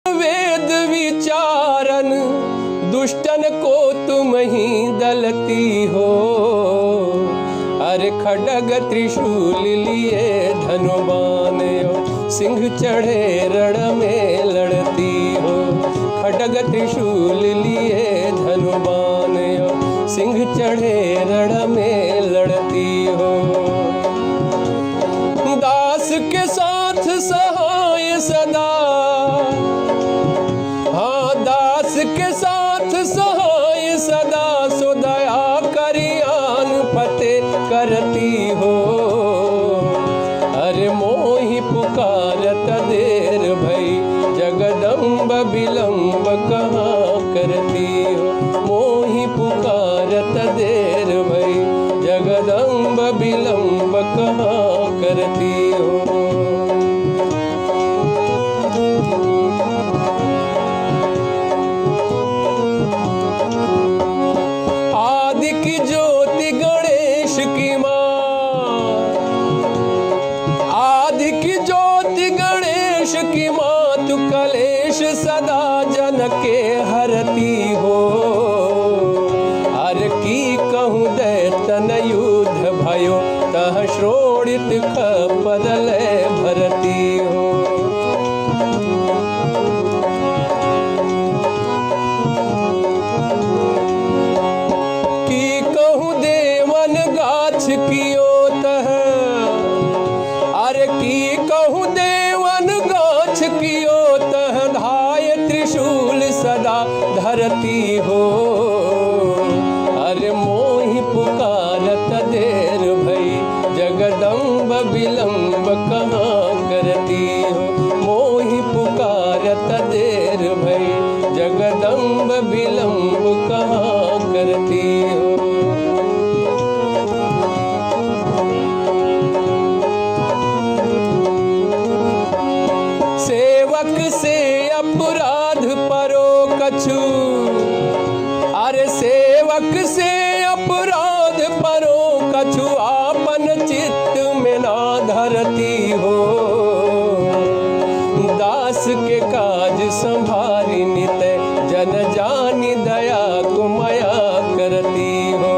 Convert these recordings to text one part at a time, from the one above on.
वेद विचारन दुष्टन को तुम ही दलती हो। अरे खड्ग त्रिशूल लिए धनुबान सिंह चढ़े रण में लड़ती हो। खड्ग त्रिशूल लिए धनुबान सिंह चढ़े रण में लड़ती हो। दास के साथ सहाय सदा, हाँ दास के साथ सहाय सदा, सो दया करियान फतेह करती हो। अरे मोहि पुकारत देर भई, जगदम्ब विलंब कहाँ करती हो। मोहि पुकारत देर भई, जगदम्ब विलंब कहाँ करती हो। आदि की ज्योति गणेश की माँ, आदि की ज्योति गणेश की माँ, तू कलेश सदा जन के हरती हो। अर की कहूँ दैतन युद्ध भयो, तह श्रोणित खपदल भरती हो। की कहूँ देवन गाछ कियो तह, अरे की कहूँ देवन गाछ कियो तह, धाय त्रिशूल सदा धरती हो। अरे मोहि पुकारत देर भई, जगदम्ब विलंब कहाँ करती हो। मोहि पुकारत देर भई, जगदम्ब विलंब कहाँ करती हो। सेवक से अपराध परो कछु, अरे सेवक से अपराध परो कछु, आपन चित्त में ना धरती हो। दास के काज संभारी नित, जन जानी दया को माया करती हो।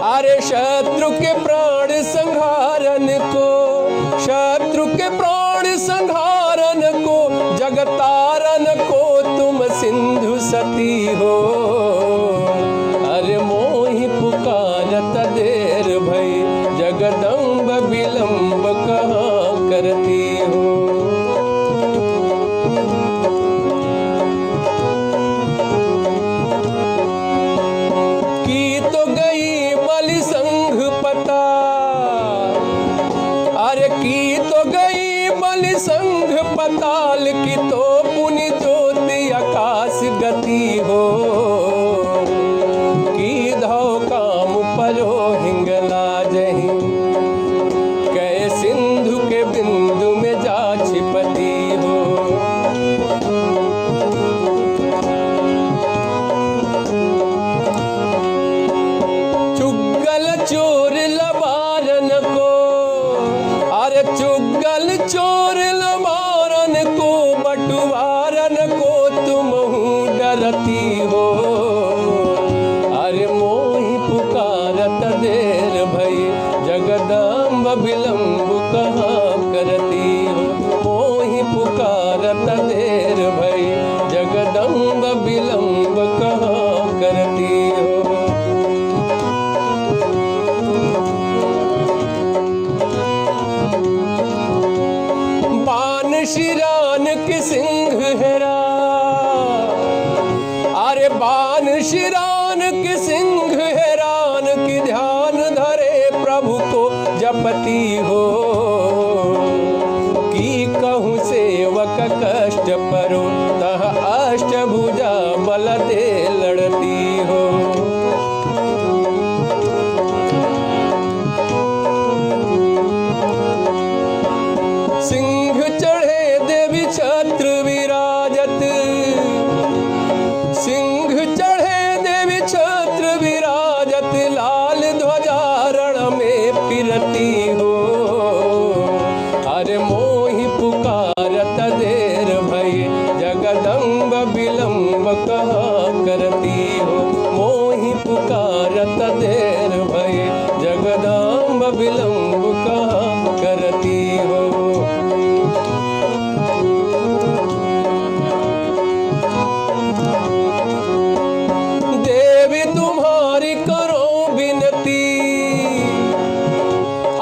अरे शत्रु के प्राण संहारन को, शत्रु के प्राण संहारन को, जगतारन को तुम सिंधु सती हो। अरे मोहि पुकारत देर भई, जगदम्ब विलंब कहाँ करती हो। की तो गई बलि संघ पता, अरे की तो गई बलि संघ पताल, की तो पुनि ज्योति आकाश गति हो। की धौ काम परो हिंगला जही, कै सिंधु के बिंदु में जा छिपती हो। चुगल चोर लबारन को, अरे चुगल चोर लबारन को, बटुवारन को तुम डरती हो। अरे मोहि पुकारत देर भई, जगदम्ब विलंब कहाँ करती हो। मोहि पुकारत देर भई, जगदम्ब विलंब कहाँ करती हो। बान शिरान की सिंह हेरा, अरे बान शिरान की सिंह हैरान, की ध्यान धरे प्रभु को जपती हो। की कहूँ सेवक कष्ट परो, तह अष्टभुजा बल दे लड़ती हो। सिंह चढ़े देवी छत्र विराजत, सिंह चढ़े देवी छत्र विराजत, लाल ध्वजा रण में करती हो। अरे मोहि पुकारत देर भई जगदम्ब विलम्ब कहाँ करती हो। मोहि पुकारत देर भई जगदम्ब विलम्ब कहाँ करती हो। देवी तुम्हारी करो विनती,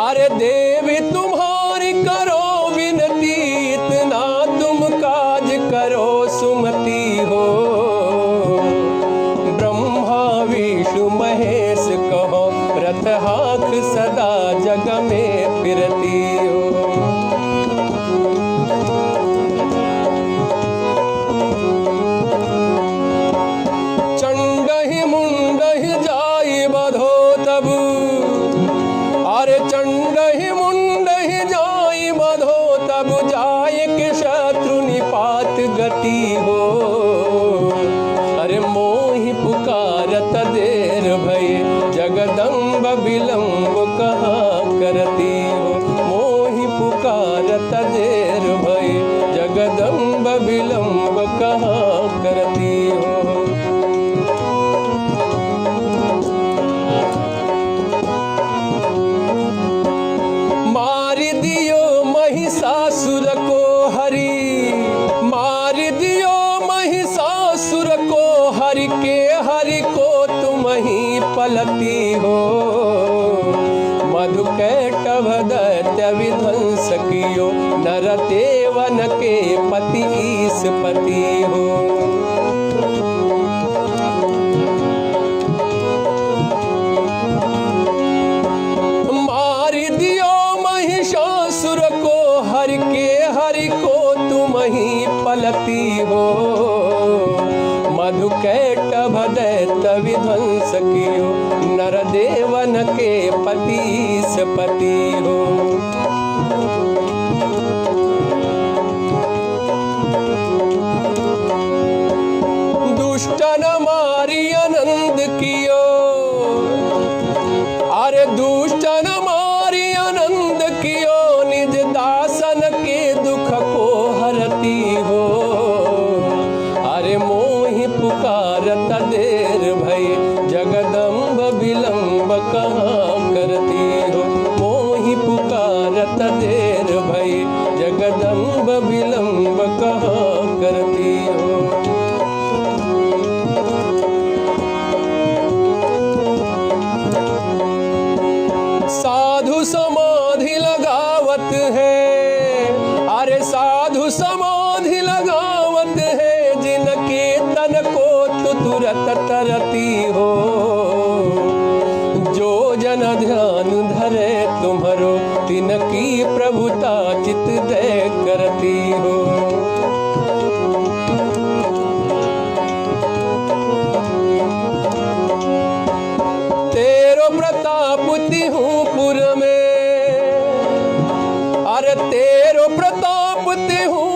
अरे देवी तुम्हारी करो विनती, इतना तुम काज करो सुमति हो। ब्रह्मा विष्णु महेश कहो रथ हाथ सदा जग में फिरती हो। चंडहि मुंडहि जाई बधो तब, अरे चंडहि मुंडहि जाई बधो तब, जाय के शत्रु निपात गति हो। अरे मोहि पुकारत देर भई जगदम्ब विलम्ब कहाँ करती हो। मोहि पुकारत देर भई जगदम्ब विलम्ब कहाँ करती हो। मार दियो महिषासुर को हरि, मार दियो महिषासुर को हरि के, हरि को तुम ही पलती हो। मधुकैटभ दैत्य विध्वंस कियो, नर देवन के पति ईशपति हो। मार दियो महिषासुर को हरि के, हरि को तुम ही पलती हो। मधुकैटभ दैत्य विध्वंस कियो, नर देवन के पति ईशपति हो। दुष्टन मारी आनंद कियो, अरे दुष्टन मारी आनंद कियो, निज दासन के दुख को हरती हो। अरे मोहि पुकारत देर भई जगदम्ब विलम्ब कहाँ करती हो। मोहि पुकारत देर भई जगदम्ब विलम्ब कहाँ करती हो। साधु समाधि लगावत है, अरे साधु समाधि लगावत है, जिनके तन को तु तुरत तरती हो। जो जन ध्यान धरे तुम्हारो, तिनकी प्रभुता चित दे करती हो। तेरो प्रताप तिहूं पुर में, अरे तेरो प्रताप तिहूं